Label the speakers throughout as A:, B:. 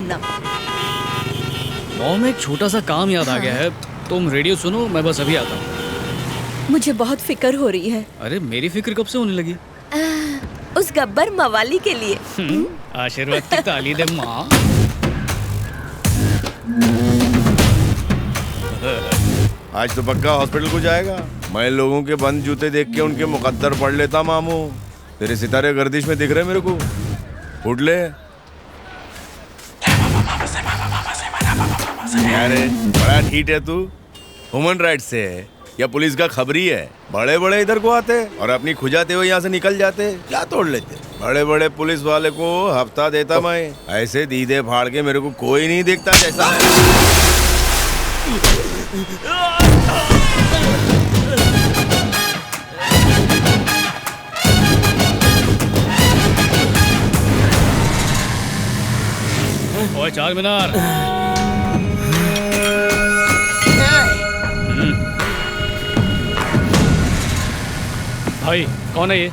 A: करना।
B: मॉम, एक छोटा सा काम याद आ गया है। तुम रेडियो सुनो, मैं बस अभी आता हूँ।
A: मुझे बहुत फिक्र हो रही है।
B: अरे मेरी फिक्र कब से होने लगी?
A: उस गब्बर मवाली के लिए।
B: आशीर्वाद की ताली दे माँ।
C: आज तो पक्का हॉस्पिटल को जाएगा। मैं लोगों के बंद जूते देख के उनके मुकद्दर पढ़ लेता मामू। तेरे सितारे गर्दिश में दिख रहे मेरे को। उठ ले। अरे बड़ा ठीक है तू। ह्यूमन राइट से है या पुलिस का खबरी है? बड़े बड़े इधर को आते और अपनी खुजाते हुए यहाँ से निकल जाते, क्या तोड़ लेते। बड़े बड़े पुलिस वाले को हफ्ता देता मैं। ऐसे दीदे फाड़ के मेरे को कोई नहीं देखता जैसा।
B: ओए चार मीनार। भाई कौन है ये?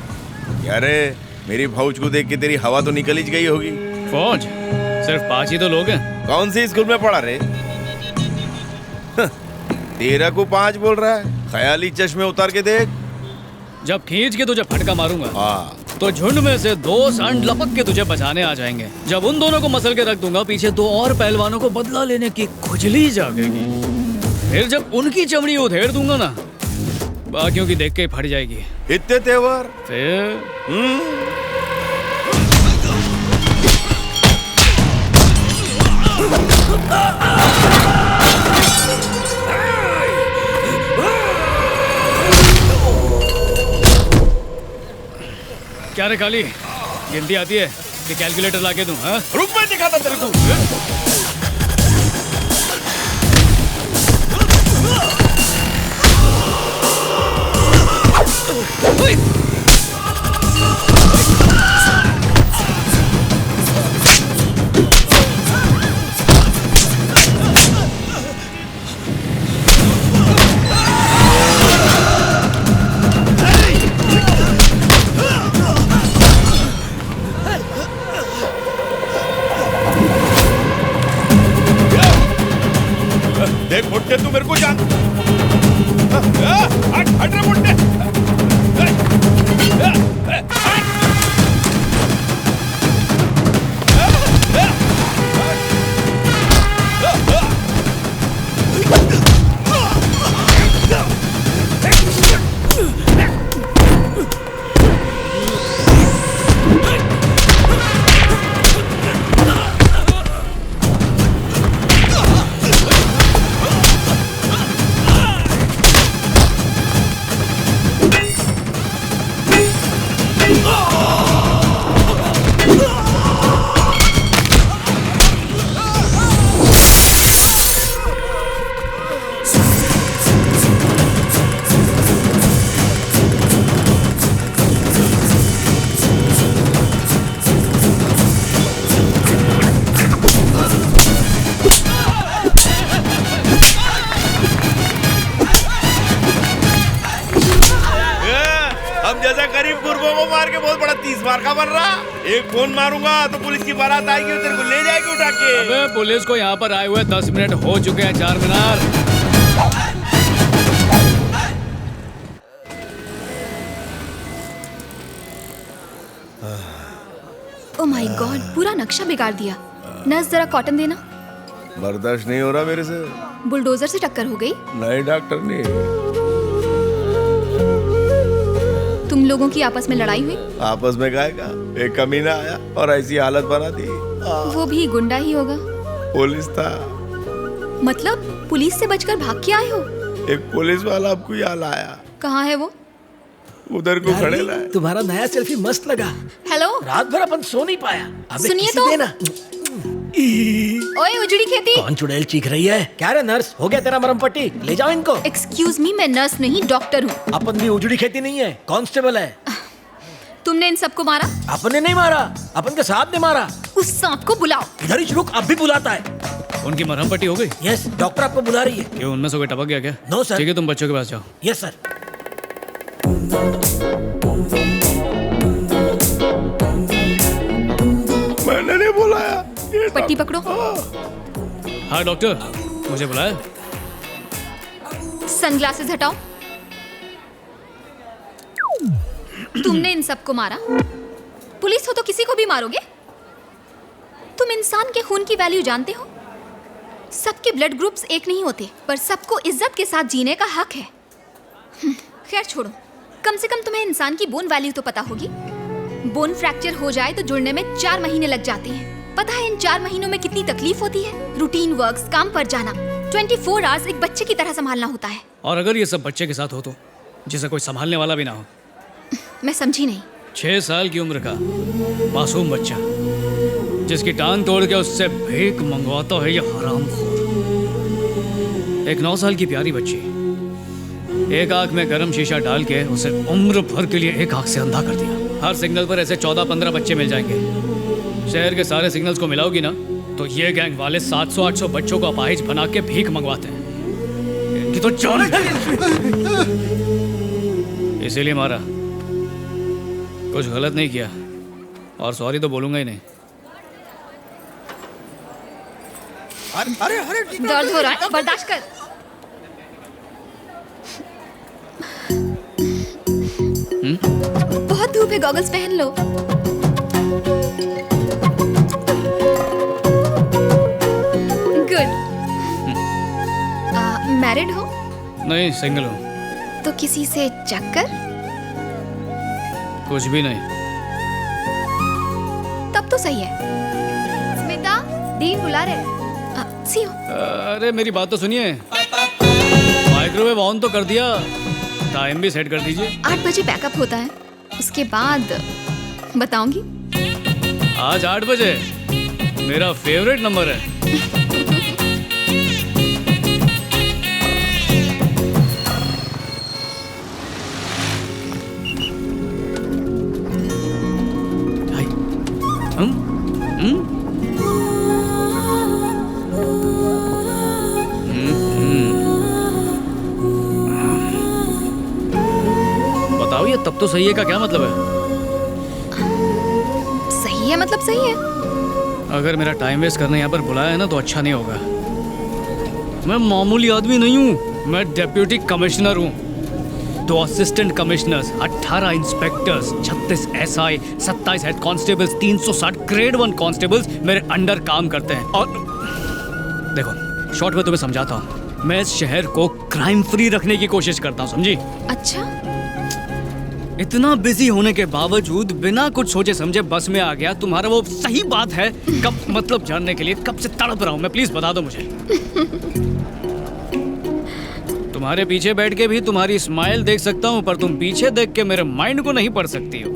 C: अरे मेरी फौज को देख के तेरी हवा तो निकल ही गई होगी।
B: फौज? सिर्फ 5 ही तो लोग हैं।
C: कौन सी स्कूल में पढ़ा रे? 13 को 5 बोल रहा है। ख्याली चश्मे उतार के देख।
B: जब खींच के तुझे फटका मारूंगा
C: हाँ
B: तो झुंड में से 2 सांड लपक के तुझे बचाने आ जाएंगे। जब उन दोनों को मसल के रख दूंगा, पीछे 2 और पहलवानों को बदला लेने की खुजली जागेगी। फिर जब उनकी चमड़ी उधेड़ दूंगा ना, बाकियों की देख के ही फट जाएगी।
C: इतने तेवर
B: फिर क्या रे काली, गिनती आती है कि कैलकुलेटर लाके दूं? हाँ?
C: रुक, मैं दिखाता तेरे को। देख मुट्टे, तू मेरे को जान। हट हट रे मुट्टे। हम जैसा गरीब गुरबों को मार के बहुत बड़ा 30 बार का बन रहा। एक फोन मारूंगा तो पुलिस की बारात आएगी और तेरे को ले जाएगी उठा के।
B: अबे पुलिस को यहाँ पर आए हुए 10 मिनट हो चुके हैं चार मीनार।
D: ओह माय गॉड, पूरा नक्शा बिगाड़ दिया। नर्स जरा कॉटन देना।
C: बर्दाश्त नहीं हो रहा मेरे से।
D: बुलडोजर से टक्कर हो गई।
C: नहीं डॉक्टर नहीं।
D: तुम लोगों की आपस में लड़ाई हुई?
C: आपस में गायगा एक कमीना आया और ऐसी हालत बना दी।
D: वो भी गुंडा ही होगा।
C: पुलिस था।
D: मतलब पुलिस से बचकर भाग के आए हो?
C: एक पुलिस वाला आपको यहाँ लाया।
D: कहाँ है वो?
C: उधर को खड़े लाए।
E: तुम्हारा नया सेल्फी मस्त लगा।
D: हेलो,
E: रात भर अपन सो नहीं पाया। अबे
D: सुनिए
E: किसी
D: तो।
E: देना।
D: ओए उजड़ी खेती।
E: कौन चुड़ैल चीख रही है? क्या रे नर्स, हो गया तेरा मरम पट्टी? ले जाओ इनको।
D: एक्सक्यूज मी, मैं नर्स नहीं डॉक्टर हूँ।
E: अपन भी उजड़ी खेती नहीं है, कांस्टेबल है।
D: तुमने इन सबको मारा?
E: अपन ने नहीं मारा, अपन के साथ ने मारा।
D: उस सांप को बुलाओ।
E: इधर ही रुक, अब भी बुलाता है।
B: उनकी मरहम पट्टी हो गई?
E: यस, डॉक्टर आपको बुला रही है।
B: क्यों, उनमें से कोई टपक गया क्या?
E: No sir.
B: ठीक है, तुम बच्चों के पास जाओ।
E: Yes sir.
C: मैंने नहीं बुलाया, ये
D: पट्टी पकड़ो।
B: हाँ डॉक्टर, मुझे बुलाया?
D: सनग्लासेस हटाओ। तुमने इन सबको मारा? पुलिस हो तो किसी को भी मारोगे? तुम इंसान के खून की वैल्यू जानते हो? सबके ब्लड ग्रुप्स एक नहीं होते, पर सबको इज्जत के साथ जीने का हक है। खैर छोड़ो, कम से कम तुम्हें इंसान की बोन वैल्यू तो पता होगी। बोन फ्रैक्चर हो जाए तो जुड़ने में 4 महीने लग जाते हैं। पता है इन 4 महीनों में कितनी तकलीफ होती है? रूटीन वर्क्स, काम पर जाना, 24 आवर्स एक बच्चे की तरह संभालना होता है।
B: और अगर ये सब बच्चे के साथ हो तो, जिसे कोई संभालने वाला भी ना हो?
D: मैं समझी नहीं।
B: 6 साल की उम्र का मासूम बच्चा, जिसकी टांग तोड़ के उससे भीख मंगवाता है ये हरामखोर। एक 9 साल की प्यारी बच्ची, एक आंख में गर्म शीशा डाल के उसे उम्र भर के लिए एक आंख से अंधा कर दिया। हर सिग्नल पर ऐसे 14-15 बच्चे मिल जाएंगे। शहर के सारे सिग्नल्स को मिलाओगी ना तो ये गैंग वाले 700-800 बच्चों को अपाहिज बना के भीख मंगवाते हैं। इनकी तो जान इसीलिए मारा। कुछ गलत नहीं किया और सॉरी तो बोलूंगा ही नहीं।
D: दर्द हो रहा है, बर्दाश्त कर। बहुत धूप है, गॉगल्स पहन लो। गुड। मैरिड हो?
B: नहीं, सिंगल हूँ।
D: तो किसी से चक्कर?
B: कुछ भी नहीं।
D: तब तो सही है। स्मिता, डीन बुला रहे हैं। सी हो।
B: अरे मेरी बात तो सुनिए। माइक्रोवेव ऑन तो कर दिया, टाइम भी सेट कर दीजिए।
D: 8 बजे बैकअप होता है, उसके बाद बताऊंगी।
B: आज 8 बजे मेरा फेवरेट नंबर है। बताओ ये तब तो सही है का क्या मतलब है?
D: सही है मतलब सही है।
B: अगर मेरा टाइम वेस्ट करने यहाँ पर बुलाया है ना तो अच्छा नहीं होगा। मैं मामूली आदमी नहीं हूँ, मैं डेप्यूटी कमिश्नर हूँ। 2 assistant commissioners, 18 inspectors, 36 SI, 27 head constables, 360 grade 1 constables मेरे अंडर काम करते हैं। और देखो, शॉर्ट में तुम्हें समझाता हूँ, मैं इस शहर को क्राइम फ्री रखने की कोशिश करता हूँ, समझी?
D: अच्छा,
B: इतना बिजी होने के बावजूद बिना कुछ सोचे समझे बस में आ गया। तुम्हारा वो सही बात है कब मतलब जानने के लिए कब से तड़प रहा हूँ मैं, प्लीज बता दो मुझे। तुम्हारे पीछे बैठ के भी तुम्हारी स्माइल देख सकता हूँ, पर तुम पीछे देख के मेरे माइंड को नहीं पढ़ सकती हो।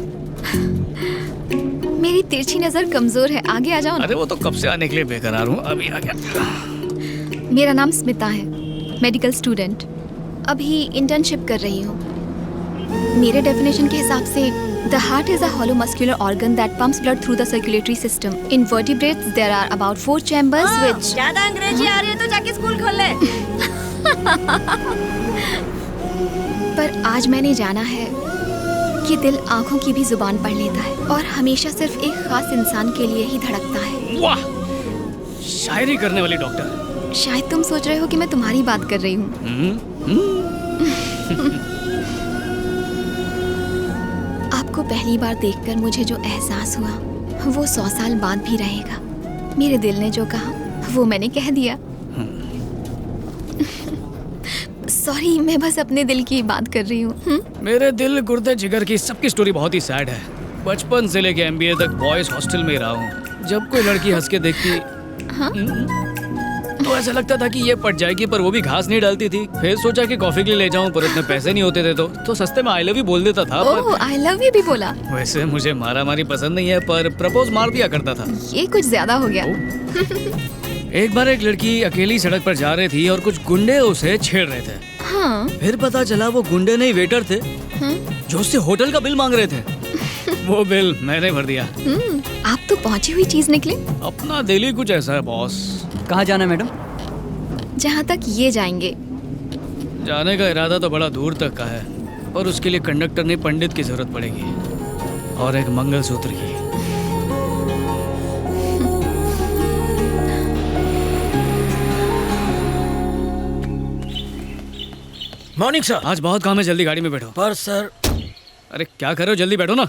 D: मेरी तिरछी नजर कमजोर है, आगे आ जाओ ना।
B: अरे वो तो कब से आने के लिए बेकरार हूँ, अभी आ गया।
D: मेरा नाम स्मिता है, मेडिकल स्टूडेंट, अभी इंटर्नशिप कर रही हूँ। मेरे डेफिनेशन के हिसाब से the heart is a hollow muscular organ that pumps blood through the circulatory system. In vertebrates there are about 4 chambers which
A: ज्यादा अंग्रेजी आ रही है तो जाके स्कूल खोल ले।
D: पर आज मैंने जाना है कि दिल आंखों की भी जुबान पढ़ लेता है और हमेशा सिर्फ एक खास इंसान के लिए ही धड़कता है।
B: वाह, शायरी करने वाली डॉक्टर।
D: शायद तुम सोच रहे हो कि मैं तुम्हारी बात कर रही हूँ। आपको पहली बार देखकर मुझे जो एहसास हुआ वो 100 साल बाद भी रहेगा। मेरे दिल ने जो कहा वो मैंने कह दिया। सॉरी, मैं बस अपने दिल की बात कर रही हूँ।
B: मेरे दिल गुर्दे जिगर की सबकी स्टोरी बहुत ही सैड है। बचपन से लेके MBA तक बॉयज हॉस्टल में रहा हूँ। जब कोई लड़की हंस के देखती तो ऐसा लगता था कि ये पट जाएगी, पर वो भी घास नहीं डालती थी। फिर सोचा कि कॉफी के लिए ले जाऊं, पर इतने पैसे नहीं होते थे तो सस्ते में आई लव यू बोल देता था।
D: ओह, आई लव यू भी बोला?
B: वैसे मुझे मारा मारी पसंद नहीं है, पर प्रपोज मार दिया करता था।
D: ये कुछ ज्यादा हो गया।
B: एक बार एक लड़की अकेली सड़क पर जा रही थी और कुछ गुंडे उसे छेड़ रहे थे।
D: हाँ।
B: फिर पता चला वो गुंडे नहीं वेटर थे, जो उससे होटल का बिल मांग रहे थे। वो बिल मैंने भर दिया।
D: आप तो पहुंची हुई चीज निकले।
B: अपना दिल ही कुछ ऐसा है बॉस।
E: कहाँ जाना है मैडम?
D: जहाँ तक ये जाएंगे।
B: जाने का इरादा तो बड़ा दूर तक का है, पर उसके लिए कंडक्टर नहीं पंडित की जरूरत पड़ेगी, और एक मंगलसूत्र की।
E: Morning sir.
B: आज बहुत काम है, जल्दी गाड़ी में बैठो।
E: पर सर
B: अरे क्या कर रहे हो, जल्दी बैठो ना।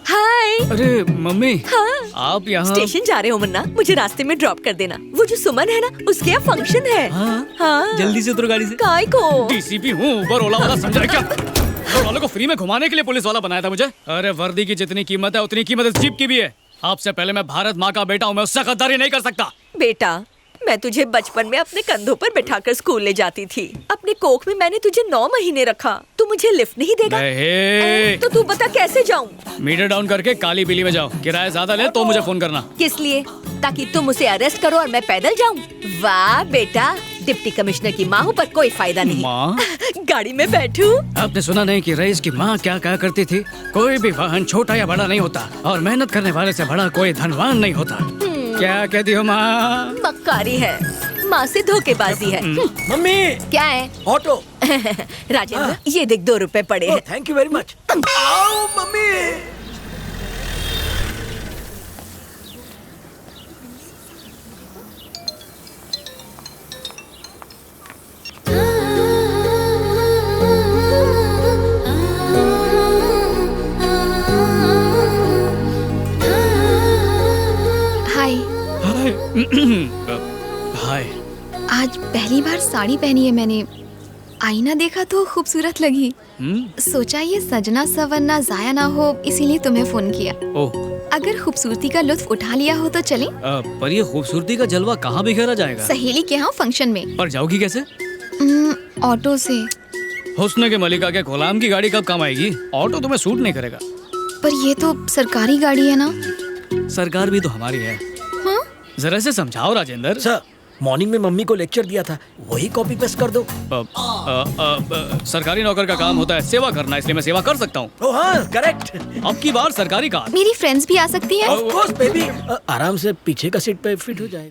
F: हाय।
B: अरे मम्मी,
F: हाँ।
B: आप यहाँ?
F: स्टेशन जा रहे हो मुन्ना, मुझे रास्ते में ड्रॉप कर देना। वो जो सुमन है ना, उसके यहाँ फंक्शन है। हाँ।
B: जल्दी से उतरो गाड़ी से।
F: काय को?
B: डीसीपी हूँ, ऊबर ओला वाला समझा क्या? ऊबर वालों को फ्री में घुमाने के लिए पुलिस वाला बनाया था मुझे। अरे वर्दी की जितनी कीमत है उतनी कीमत इस जीप की भी है। आपसे पहले मैं भारत माँ का बेटा हूँ, मैं उससे गद्दारी नहीं कर सकता।
F: बेटा, मैं तुझे बचपन में अपने कंधों पर बिठाकर स्कूल ले जाती थी। अपने कोख में मैंने तुझे 9 महीने रखा। तू मुझे लिफ्ट नहीं देगा?
B: नहीं।
F: तो तू बता कैसे जाऊं?
B: मीटर डाउन करके काली बिल्ली में जाओ। किराया ज्यादा ले तो मुझे फोन करना।
F: किस लिए? ताकि तुम उसे अरेस्ट करो और मैं पैदल जाऊं? वाह बेटा, डिप्टी कमिश्नर की माँ हूँ पर कोई फायदा नहीं।
B: माँ?
F: गाड़ी में बैठू?
B: आपने सुना नहीं कि रईस की माँ क्या कहा करती थी? कोई भी वाहन छोटा या बड़ा नहीं होता और मेहनत करने वाले से बड़ा कोई धनवान नहीं होता। क्या कहती हो माँ?
F: मक्कारी है, माँ से धोखेबाजी है।
E: मम्मी
F: क्या है?
E: ऑटो।
F: राजेंद्र, ये देख 2 रुपए पड़े हैं।
E: Thank you very much. आओ मम्मी।
D: हाय।
B: हाय।
D: आज पहली बार साड़ी पहनी है मैंने। आईना देखा तो खूबसूरत लगी। सोचा ये सजना सवरना जाया ना हो, इसीलिए तुम्हें फोन किया।
B: ओह,
D: अगर खूबसूरती का लुत्फ उठा लिया हो तो चले।
B: पर ये खूबसूरती का जलवा कहाँ बिखेरा जाएगा?
D: सहेली के यहाँ फंक्शन में।
B: पर जाओगी कैसे?
D: ऑटो से।
B: हुस्न के मलिका के गुलाम की गाड़ी कब काम आएगी? ऑटो तुम्हें सूट नहीं करेगा।
D: पर ये तो सरकारी गाड़ी है ना।
B: सरकार भी तो हमारी है।
D: हाँ?
B: जरा से समझाओ राजेंद्र।
E: सर, मॉर्निंग में मम्मी को लेक्चर दिया था, वही कॉपी पेस्ट कर दो।
B: सरकारी नौकर का काम होता है सेवा करना, इसलिए मैं सेवा कर सकता हूँ।
E: ओह हाँ, करेक्ट।
B: अब की बार सरकारी कार।
D: मेरी फ्रेंड्स भी आ सकती है।
E: Of course baby. आराम से पीछे का सीट पे फिट हो जाएगा।